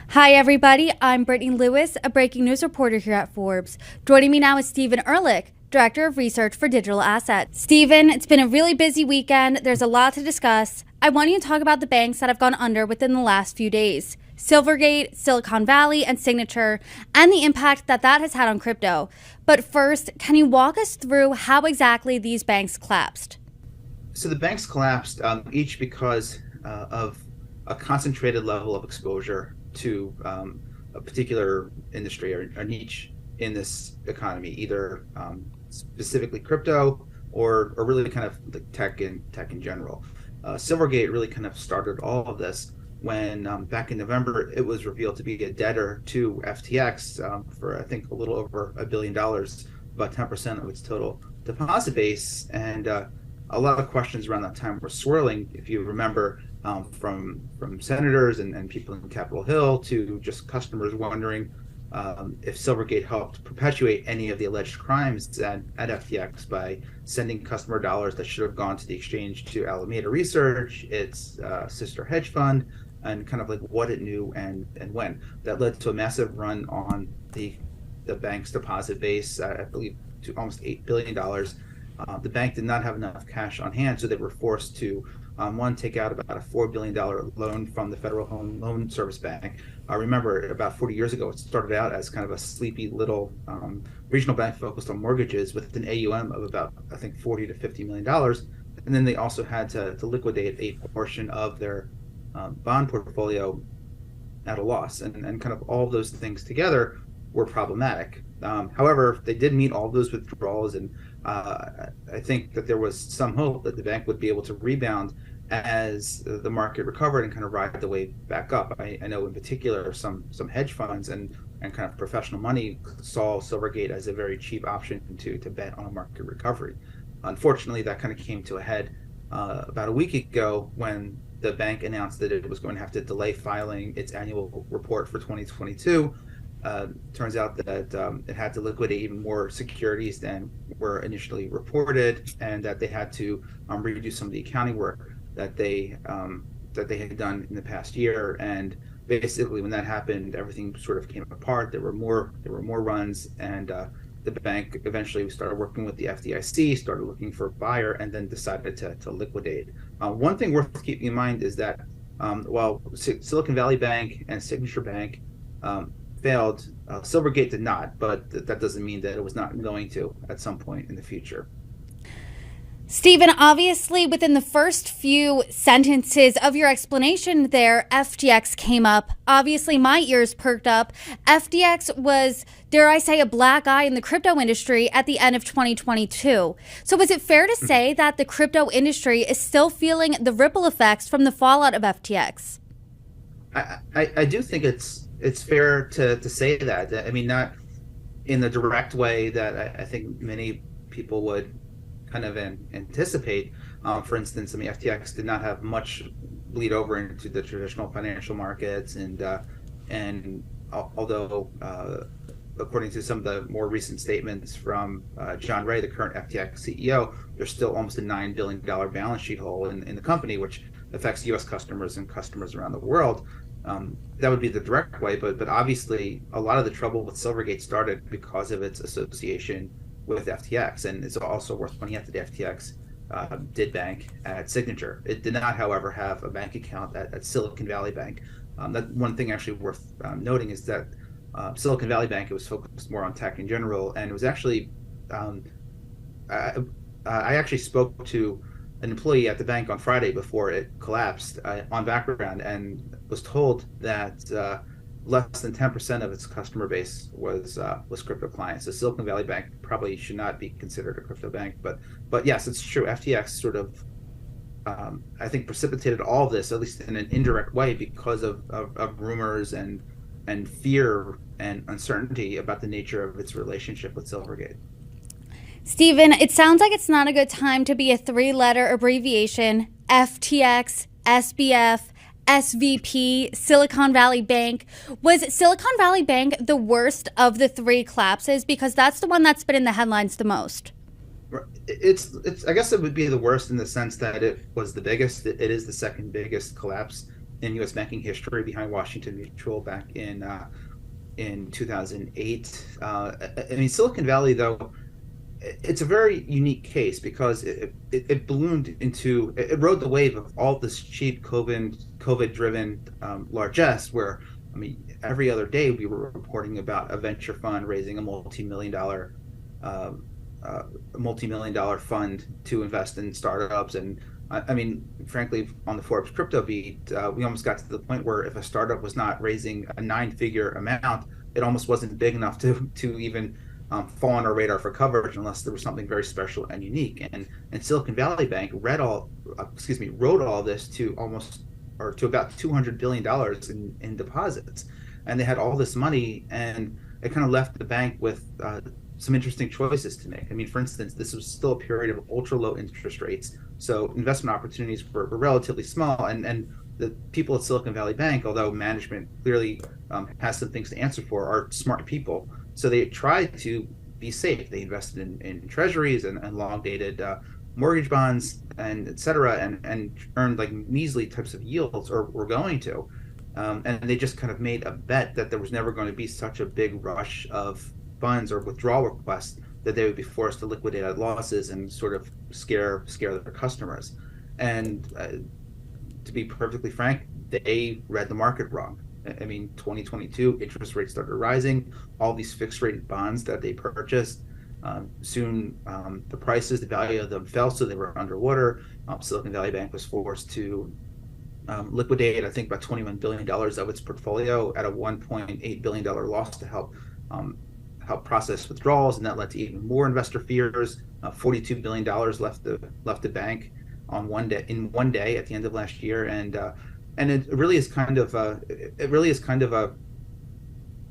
Hi, everybody. I'm Brittany Lewis, a breaking news reporter here at Forbes. Joining me now is Steven Ehrlich, Director of Research for Digital Assets. Steven, it's been a really busy weekend. There's a lot to discuss. I want you to talk about the banks that have gone under within the last few days. Silvergate, Silicon Valley, and Signature, and the impact that has had on crypto. But first, can you walk us through how exactly these banks collapsed? So the banks collapsed each because of a concentrated level of exposure to a particular industry or a niche in this economy, either specifically crypto or really kind of like tech in general. Silvergate really kind of started all of this when back in November it was revealed to be a debtor to FTX for I think a little over $1 billion, about 10% of its total deposit base, and a lot of questions around that time were swirling, if you remember, from senators and people in Capitol Hill to just customers wondering if Silvergate helped perpetuate any of the alleged crimes at FTX by sending customer dollars that should have gone to the exchange to Alameda Research, its sister hedge fund, and kind of like what it knew and when. That led to a massive run on the bank's deposit base, I believe, to almost $8 billion. The bank did not have enough cash on hand, so they were forced to, one, take out about a $4 billion loan from the Federal Home Loan Service Bank. Remember, about 40 years ago, it started out as kind of a sleepy little regional bank focused on mortgages with an AUM of about, I think, $40 to $50 million. And then they also had to liquidate a portion of their bond portfolio at a loss. And kind of all of those things together were problematic. However, they did meet all those withdrawals, and I think that there was some hope that the bank would be able to rebound as the market recovered and kind of ride the wave back up. I know in particular some hedge funds and kind of professional money saw Silvergate as a very cheap option to bet on a market recovery. Unfortunately, that kind of came to a head about a week ago when the bank announced that it was going to have to delay filing its annual report for 2022. Turns out that it had to liquidate even more securities than were initially reported, and that they had to redo some of the accounting work that they had done in the past year. And basically, when that happened, everything sort of came apart. There were more runs, and the bank eventually started working with the FDIC, started looking for a buyer, and then decided to liquidate. One thing worth keeping in mind is that while Silicon Valley Bank and Signature Bank failed, Silvergate did not, but that doesn't mean that it was not going to at some point in the future. Steven, obviously, within the first few sentences of your explanation there, FTX came up. Obviously, my ears perked up. FTX was, dare I say, a black eye in the crypto industry at the end of 2022. So is it fair to say that the crypto industry is still feeling the ripple effects from the fallout of FTX? I do think it's fair to say that. I mean, not in the direct way that I think many people would kind of anticipate. For instance, I mean, FTX did not have much bleed over into the traditional financial markets, and although according to some of the more recent statements from John Ray, the current FTX CEO, there's still almost a $9 billion balance sheet hole in the company, which affects U.S. customers and customers around the world. That would be the direct way, but obviously a lot of the trouble with Silvergate started because of its association with FTX, and it's also worth pointing out that the FTX did bank at Signature. It did not, however, have a bank account at Silicon Valley Bank. That one thing actually worth noting is that Silicon Valley Bank, it was focused more on tech in general, and it was actually I actually spoke to an employee at the bank on Friday before it collapsed on background, and was told that less than 10% of its customer base was crypto clients. So Silicon Valley Bank probably should not be considered a crypto bank, but yes, it's true. FTX sort of I think precipitated all of this, at least in an indirect way, because of rumors and fear and uncertainty about the nature of its relationship with Silvergate. Steven, it sounds like it's not a good time to be a three-letter abbreviation: FTX, SBF, SVP, Silicon Valley Bank. Was Silicon Valley Bank the worst of the three collapses? Because that's the one that's been in the headlines the most. It's I guess it would be the worst in the sense that it was the biggest. It is the second biggest collapse in U.S. banking history behind Washington Mutual back in 2008. I mean, Silicon Valley, though, it's a very unique case because it ballooned into, it rode the wave of all this cheap COVID driven largesse, where, I mean, every other day we were reporting about a venture fund raising a multi-million dollar fund to invest in startups. And I mean, frankly, on the Forbes crypto beat, we almost got to the point where if a startup was not raising a 9-figure amount, it almost wasn't big enough to even fall on our radar for coverage unless there was something very special and unique. And Silicon Valley Bank wrote all this to about $200 billion in deposits, and they had all this money, and it kind of left the bank with some interesting choices to make. I mean, for instance, this was still a period of ultra low interest rates, so investment opportunities were relatively small, and the people at Silicon Valley Bank, although management clearly has some things to answer for, are smart people. So they tried to be safe. They invested in treasuries and long-dated mortgage bonds and et cetera, and earned like measly types of yields, or were going to. And they just kind of made a bet that there was never going to be such a big rush of funds or withdrawal requests that they would be forced to liquidate at losses and sort of scare their customers. And to be perfectly frank, they read the market wrong. I mean, 2022, interest rates started rising. All these fixed rate bonds that they purchased, soon the value of them fell, so they were underwater. Silicon Valley Bank was forced to liquidate, I think, about $21 billion of its portfolio at a $1.8 billion loss to help process withdrawals, and that led to even more investor fears. $42 billion left the bank in one day at the end of last year, and it really is kind of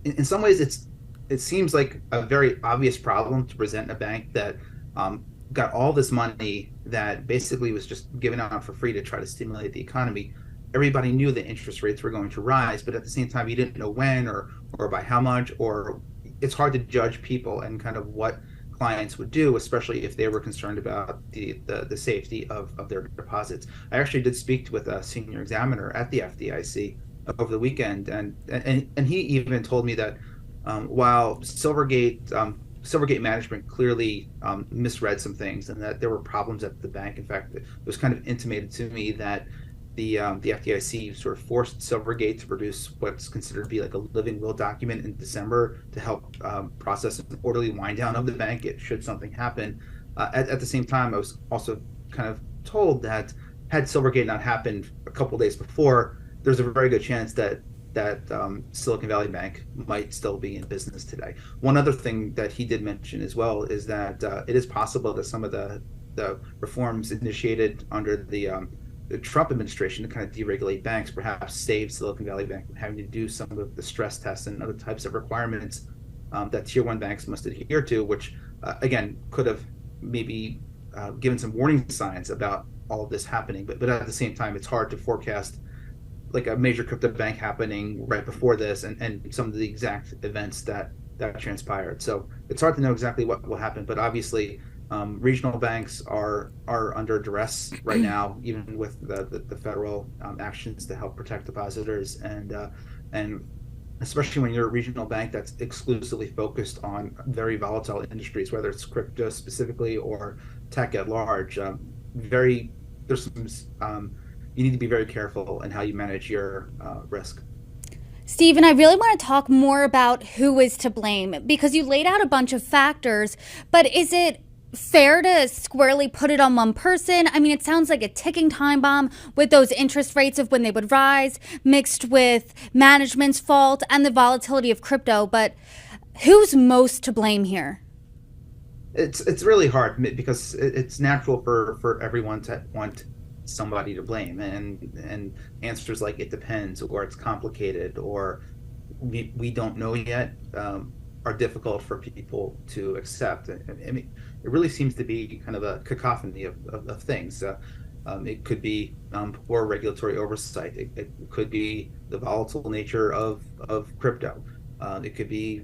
in some ways it seems like a very obvious problem to present a bank that got all this money that basically was just given out for free to try to stimulate the economy. Everybody knew that interest rates were going to rise, but at the same time, you didn't know when or by how much, or it's hard to judge people and kind of what clients would do, especially if they were concerned about the safety of their deposits. I actually did speak with a senior examiner at the FDIC over the weekend, and he even told me that while Silvergate management clearly misread some things and that there were problems at the bank. In fact, it was kind of intimated to me that the FDIC sort of forced Silvergate to produce what's considered to be like a living will document in December to help process an orderly wind down of the bank should something happen. At the same time, I was also kind of told that had Silvergate not happened a couple of days before, there's a very good chance that Silicon Valley Bank might still be in business today. One other thing that he did mention as well is that it is possible that some of the reforms initiated under the Trump administration to kind of deregulate banks perhaps saved Silicon Valley Bank from having to do some of the stress tests and other types of requirements that tier one banks must adhere to, which again could have maybe given some warning signs about all of this happening. But at the same time, it's hard to forecast like a major crypto bank happening right before this and some of the exact events that transpired. So it's hard to know exactly what will happen, but obviously regional banks are under duress right now, even with the federal actions to help protect depositors, and especially when you're a regional bank that's exclusively focused on very volatile industries, whether it's crypto specifically or tech at large. You need to be very careful in how you manage your risk. Stephen, I really want to talk more about who is to blame, because you laid out a bunch of factors, but is it fair to squarely put it on one person? I mean, it sounds like a ticking time bomb with those interest rates of when they would rise, mixed with management's fault and the volatility of crypto, but who's most to blame here? It's really hard because it's natural for everyone to want somebody to blame, and answers like it depends, or it's complicated, or we don't know yet are difficult for people to accept. I mean, it really seems to be kind of a cacophony of things. It could be poor regulatory oversight. It could be the volatile nature of crypto. It could be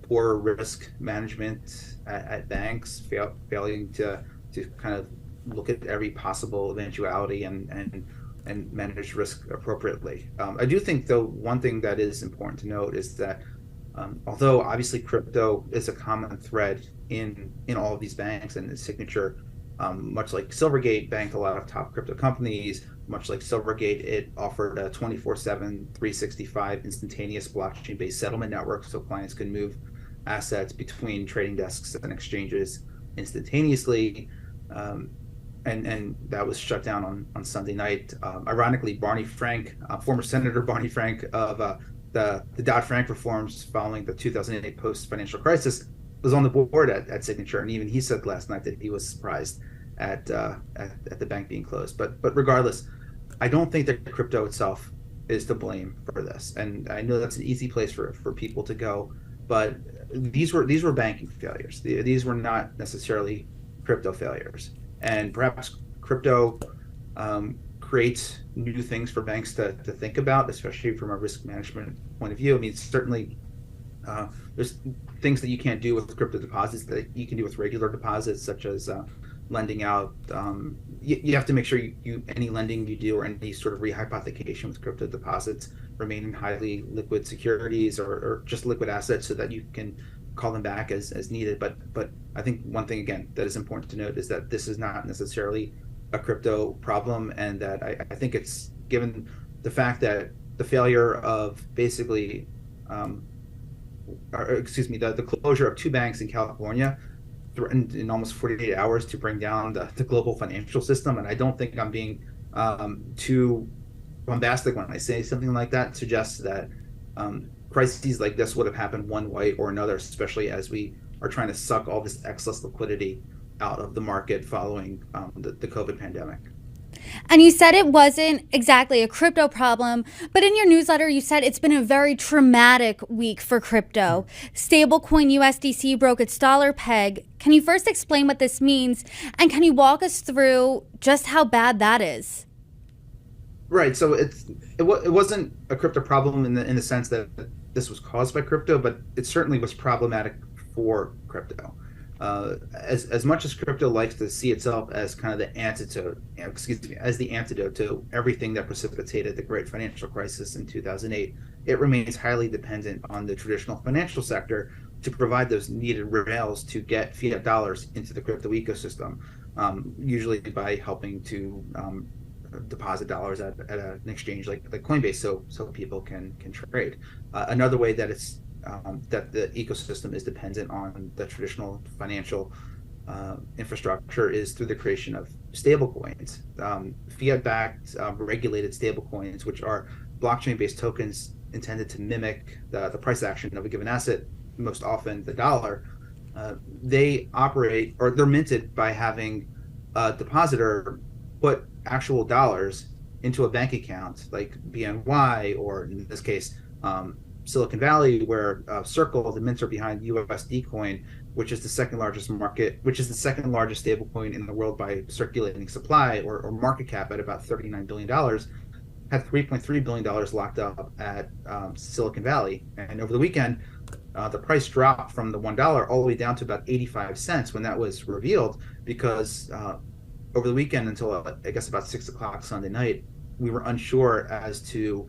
poor risk management at banks, failing to kind of look at every possible eventuality and and manage risk appropriately. I do think, though, one thing that is important to note is that although obviously crypto is a common thread in all of these banks and its signature, much like Silvergate banked a lot of top crypto companies, much like Silvergate, it offered a 24/7, 365 instantaneous blockchain-based settlement network so clients can move assets between trading desks and exchanges instantaneously. And that was shut down on Sunday night. Ironically, Barney Frank, former Senator Barney Frank of the Dodd-Frank reforms following the 2008 post-financial crisis, was on the board at Signature, and even he said last night that he was surprised at the bank being closed. But regardless, I don't think that crypto itself is to blame for this, and I know that's an easy place for people to go, but these were banking failures. These were not necessarily crypto failures, and perhaps crypto creates new things for banks to think about, especially from a risk management point of view. I mean, certainly there's things that you can't do with crypto deposits that you can do with regular deposits, such as lending out. You have to make sure any lending you do or any sort of rehypothecation with crypto deposits remain in highly liquid securities or just liquid assets so that you can call them back as needed. But I think one thing, again, that is important to note is that this is not necessarily a crypto problem, and that I think it's, given the fact that the failure of basically the closure of two banks in California threatened in almost 48 hours to bring down the global financial system. And I don't think I'm being too bombastic when I say something like that, suggests that crises like this would have happened one way or another, especially as we are trying to suck all this excess liquidity out of the market following the COVID pandemic. And you said it wasn't exactly a crypto problem, but in your newsletter, you said it's been a very traumatic week for crypto. Stablecoin USDC broke its dollar peg. Can you first explain what this means? And can you walk us through just how bad that is? Right. So it wasn't a crypto problem in the sense that this was caused by crypto, but it certainly was problematic for crypto. As much as crypto likes to see itself as kind of the antidote, as the antidote to everything that precipitated the great financial crisis in 2008, it remains highly dependent on the traditional financial sector to provide those needed rails to get fiat dollars into the crypto ecosystem, usually by helping to deposit dollars at an exchange like Coinbase, so people can trade. Another way that it's that the ecosystem is dependent on the traditional financial infrastructure is through the creation of stablecoins, fiat-backed regulated stablecoins, which are blockchain-based tokens intended to mimic the price action of a given asset, most often the dollar. They operate, or they're minted by having a depositor put actual dollars into a bank account like BNY, or in this case, Silicon Valley, where Circle, the minter behind USD coin, which is the second largest stablecoin in the world by circulating supply or market cap at about $39 billion, had $3.3 billion locked up at Silicon Valley. And over the weekend, the price dropped from the $1 all the way down to about 85 cents when that was revealed, because over the weekend until I guess about 6 o'clock Sunday night, we were unsure as to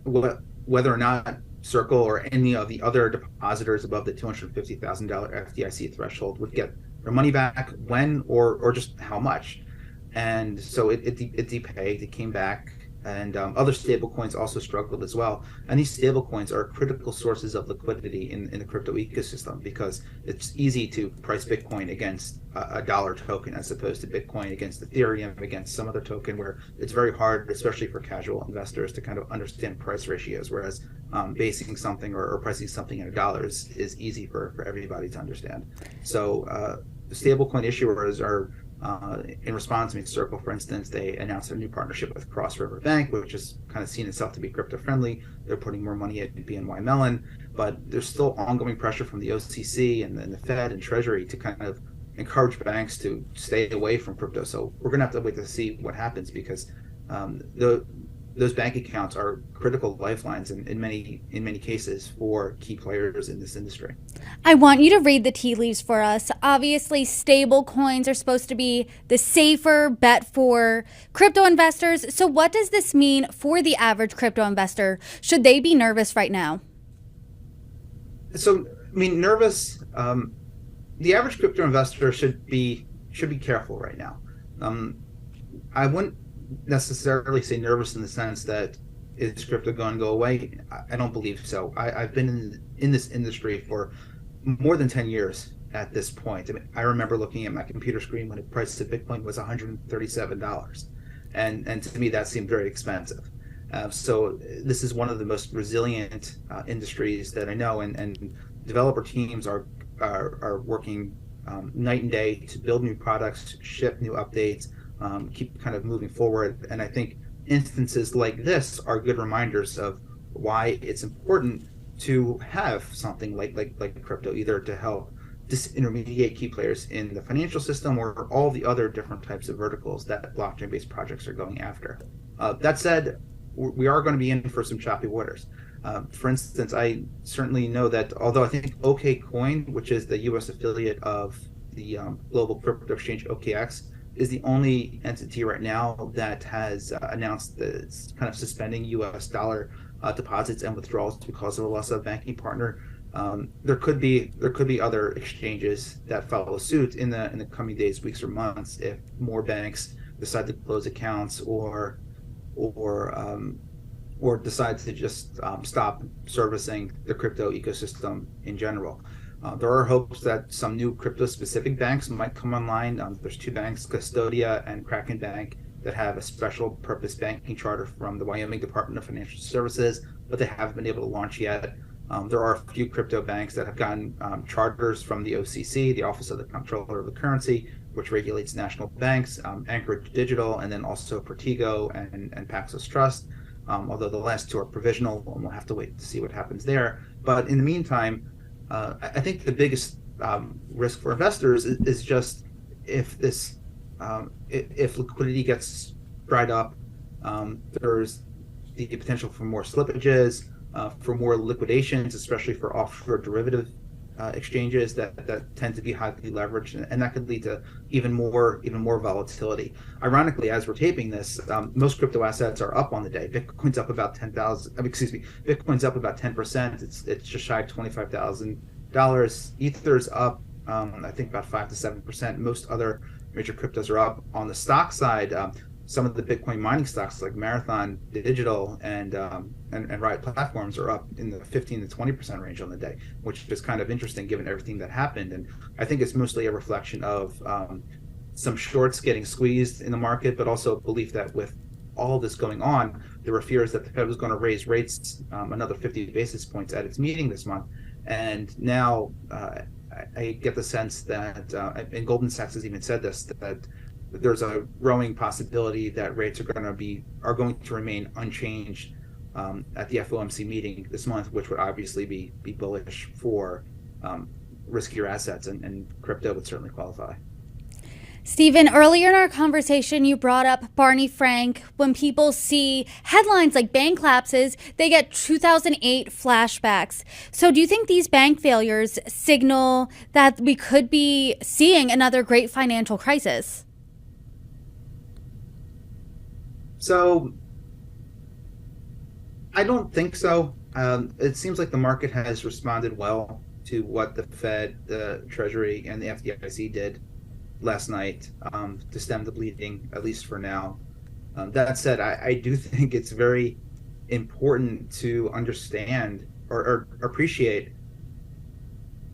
whether or not Circle or any of the other depositors above the $250,000 FDIC threshold would get their money back, when or just how much. And so it depegged, it came back, and other stable coins also struggled as well. And these stable coins are critical sources of liquidity in the crypto ecosystem, because it's easy to price Bitcoin against a dollar token as opposed to Bitcoin against Ethereum, against some other token, where it's very hard, especially for casual investors, to kind of understand price ratios, whereas basing something or pricing something in a dollar is easy for everybody to understand. So stablecoin issuers are, in response, I mean, Circle, for instance, they announced a new partnership with Cross River Bank, which has kind of seen itself to be crypto friendly. They're putting more money at BNY Mellon, but there's still ongoing pressure from the OCC and the Fed and Treasury to kind of encourage banks to stay away from crypto. So we're going to have to wait to see what happens, because those bank accounts are critical lifelines in many cases for key players in this industry. I want you to read the tea leaves for us. Obviously, stable coins are supposed to be the safer bet for crypto investors. So what does this mean for the average crypto investor? Should they be nervous right now? So, I mean, nervous. The average crypto investor should be careful right now. I wouldn't necessarily say nervous in the sense that is crypto going to go away. I don't believe so. I've been in this industry for more than 10 years at this point. I mean, I remember looking at my computer screen when the price of Bitcoin was $137, and to me that seemed very expensive. So this is one of the most resilient industries that I know, and developer teams are working night and day to build new products, ship new updates, keep kind of moving forward. And I think instances like this are good reminders of why it's important to have something like crypto, either to help disintermediate key players in the financial system or all the other different types of verticals that blockchain-based projects are going after. That said, we are going to be in for some choppy waters. For instance, I certainly know that although I think OKCoin, which is the U.S. affiliate of the global crypto exchange OKX, is the only entity right now that has announced that it's kind of suspending U.S. dollar deposits and withdrawals because of a loss of a banking partner. There could be other exchanges that follow suit in the coming days, weeks, or months if more banks decide to close accounts or decide to just stop servicing the crypto ecosystem in general. There are hopes that some new crypto-specific banks might come online. There's two banks, Custodia and Kraken Bank, that have a special purpose banking charter from the Wyoming Department of Financial Services, but they haven't been able to launch yet. There are a few crypto banks that have gotten charters from the OCC, the Office of the Comptroller of the Currency, which regulates national banks, Anchorage Digital, and then also Pertigo and Paxos Trust. Although the last two are provisional, and we'll have to wait to see what happens there. But in the meantime, I think the biggest risk for investors is just if liquidity gets dried up, there's the potential for more slippages, for more liquidations, especially for offshore derivative exchanges that tend to be highly leveraged, and that could lead to even more volatility. Ironically, as we're taping this, most crypto assets are up on the day. Bitcoin's up about Bitcoin's up about 10%. It's just shy of $25,000. Ether's up, I think about 5 to 7%. Most other major cryptos are up. On the stock side, some of the Bitcoin mining stocks like Marathon Digital and Riot Platforms are up in the 15 to 20% range on the day, which is kind of interesting given everything that happened. And I think it's mostly a reflection of some shorts getting squeezed in the market, but also a belief that with all this going on, there were fears that the Fed was going to raise rates another 50 basis points at its meeting this month. And now I get the sense that, and Goldman Sachs has even said this, that there's a growing possibility that rates are going to remain unchanged at the FOMC meeting this month, which would obviously be bullish for riskier assets, and crypto would certainly qualify. Steven, earlier in our conversation, you brought up Barney Frank. When people see headlines like bank collapses, they get 2008 flashbacks. So do you think these bank failures signal that we could be seeing another great financial crisis? So I don't think so. It seems like the market has responded well to what the Fed, the Treasury, and the FDIC did last night to stem the bleeding, at least for now. That said, I do think it's very important to understand or appreciate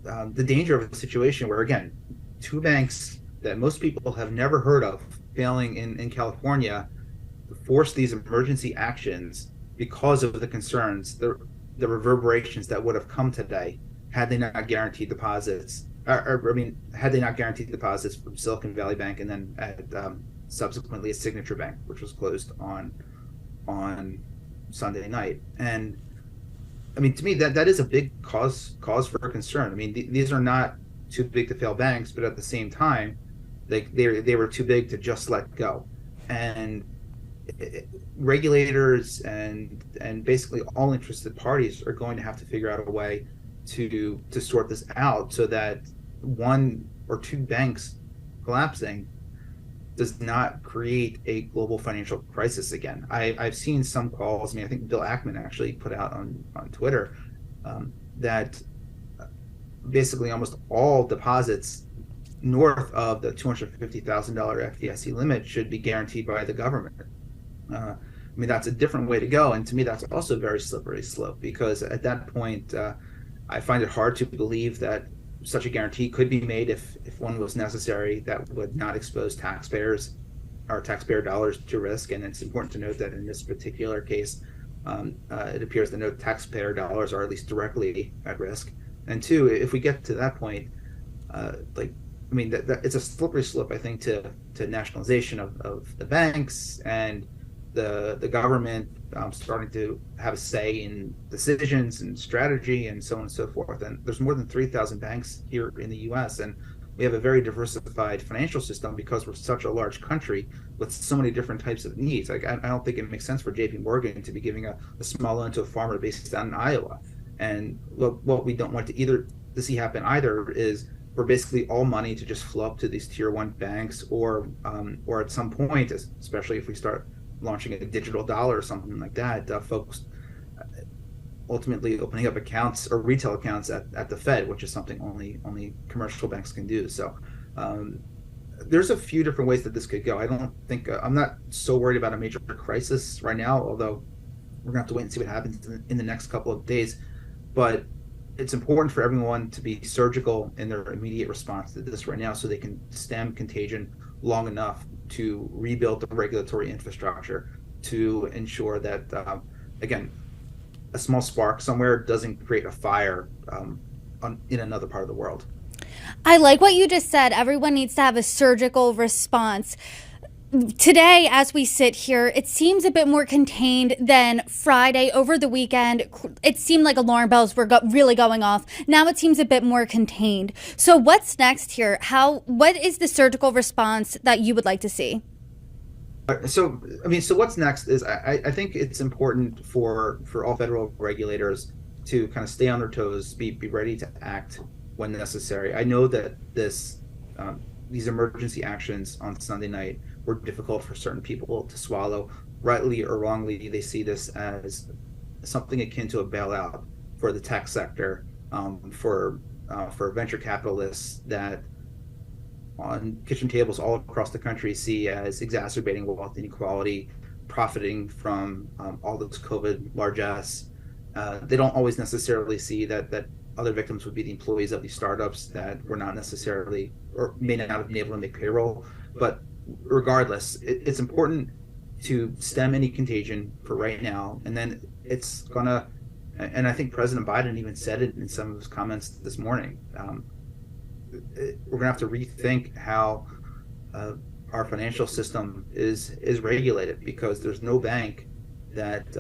the danger of a situation where, again, two banks that most people have never heard of failing in California force these emergency actions because of the concerns, the reverberations that would have come today had they not guaranteed deposits. Had they not guaranteed deposits from Silicon Valley Bank and then subsequently a Signature Bank, which was closed on Sunday night. And I mean, to me, that is a big cause for concern. I mean, these are not too big to fail banks, but at the same time, they were too big to just let go. And regulators and basically all interested parties are going to have to figure out a way to sort this out so that one or two banks collapsing does not create a global financial crisis again. I've seen some calls. I mean, I think Bill Ackman actually put out on Twitter that basically almost all deposits north of the $250,000 FDIC limit should be guaranteed by the government. I mean, that's a different way to go. And to me, that's also a very slippery slope, because at that point, I find it hard to believe that such a guarantee could be made if one was necessary that would not expose taxpayers or taxpayer dollars to risk. And it's important to note that in this particular case, it appears that no taxpayer dollars are at least directly at risk. And two, if we get to that point, that it's a slippery slope, I think, to nationalization of the banks and the government starting to have a say in decisions and strategy and so on and so forth. And there's more than 3,000 banks here in the U.S. and we have a very diversified financial system because we're such a large country with so many different types of needs. Like, I don't think it makes sense for J.P. Morgan to be giving a small loan to a farmer based down in Iowa. And what we don't want to see happen either is for basically all money to just flow up to these tier one banks, or at some point, especially if we start launching a digital dollar or something like that, folks ultimately opening up accounts or retail accounts at the Fed, which is something only commercial banks can do. So there's a few different ways that this could go. I don't think I'm not so worried about a major crisis right now, although we're gonna have to wait and see what happens in the next couple of days. But it's important for everyone to be surgical in their immediate response to this right now, so they can stem contagion long enough to rebuild the regulatory infrastructure to ensure that, again, a small spark somewhere doesn't create a fire in another part of the world. I like what you just said. Everyone needs to have a surgical response. Today, as we sit here, it seems a bit more contained than Friday. Over the weekend, it seemed like alarm bells were really going off. Now it seems a bit more contained. So what's next here? What is the surgical response that you would like to see? So what's next is I think it's important for all federal regulators to kind of stay on their toes, be ready to act when necessary. I know that these emergency actions on Sunday night were difficult for certain people to swallow. Rightly or wrongly, they see this as something akin to a bailout for the tech sector, for venture capitalists that on kitchen tables all across the country see as exacerbating wealth inequality, profiting from all this COVID largesse. They don't always necessarily see that other victims would be the employees of these startups that were not necessarily or may not have been able to make payroll. But regardless, it's important to stem any contagion for right now. And then it's gonna, and I think President Biden even said it in some of his comments this morning, we're gonna have to rethink how our financial system is regulated, because there's no bank that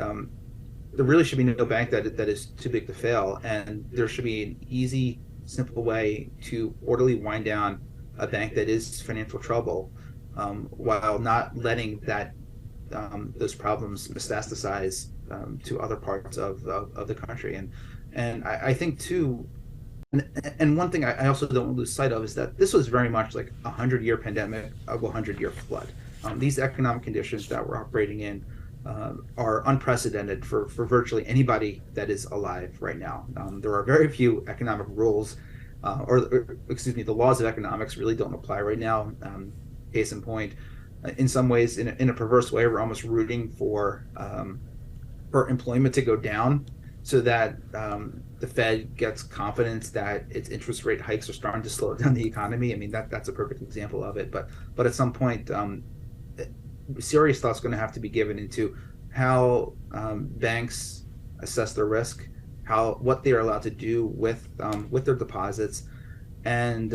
there really should be no bank that is too big to fail, and there should be an easy, simple way to orderly wind down a bank that is financial trouble, while not letting those problems metastasize to other parts of the country. And I think too, and one thing I also don't lose sight of is that this was very much like a 100-year pandemic of a 100-year flood. These economic conditions that we're operating in are unprecedented for virtually anybody that is alive right now. There are very few economic rules, the laws of economics really don't apply right now. Case in point, in some ways, in a perverse way, we're almost rooting for employment to go down so that the Fed gets confidence that its interest rate hikes are starting to slow down the economy. I mean, that's a perfect example of it. But at some point, serious thought's going to have to be given into how banks assess their risk, what they are allowed to do with their deposits, and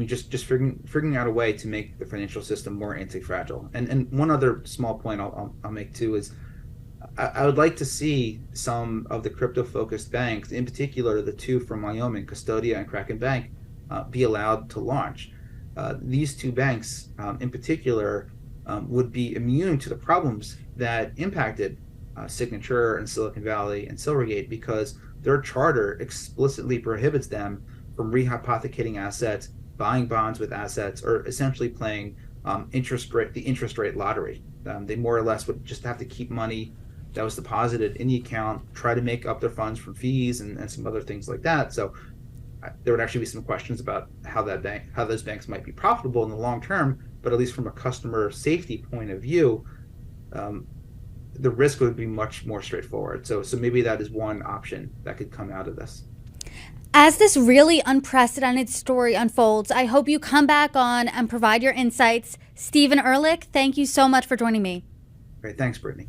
just figuring out a way to make the financial system more anti-fragile. And one other small point I'll make too is I would like to see some of the crypto-focused banks, in particular the two from Wyoming, Custodia and Kraken Bank, be allowed to launch. These two banks, in particular, would be immune to the problems that impacted Signature and Silicon Valley and Silvergate, because their charter explicitly prohibits them from rehypothecating assets, buying bonds with assets, or essentially playing the interest rate lottery. They more or less would just have to keep money that was deposited in the account, try to make up their funds from fees and some other things like that. So there would actually be some questions about how those banks might be profitable in the long term, but at least from a customer safety point of view, the risk would be much more straightforward. So maybe that is one option that could come out of this. As this really unprecedented story unfolds, I hope you come back on and provide your insights. Steven Ehrlich, thank you so much for joining me. Great. Thanks, Brittany.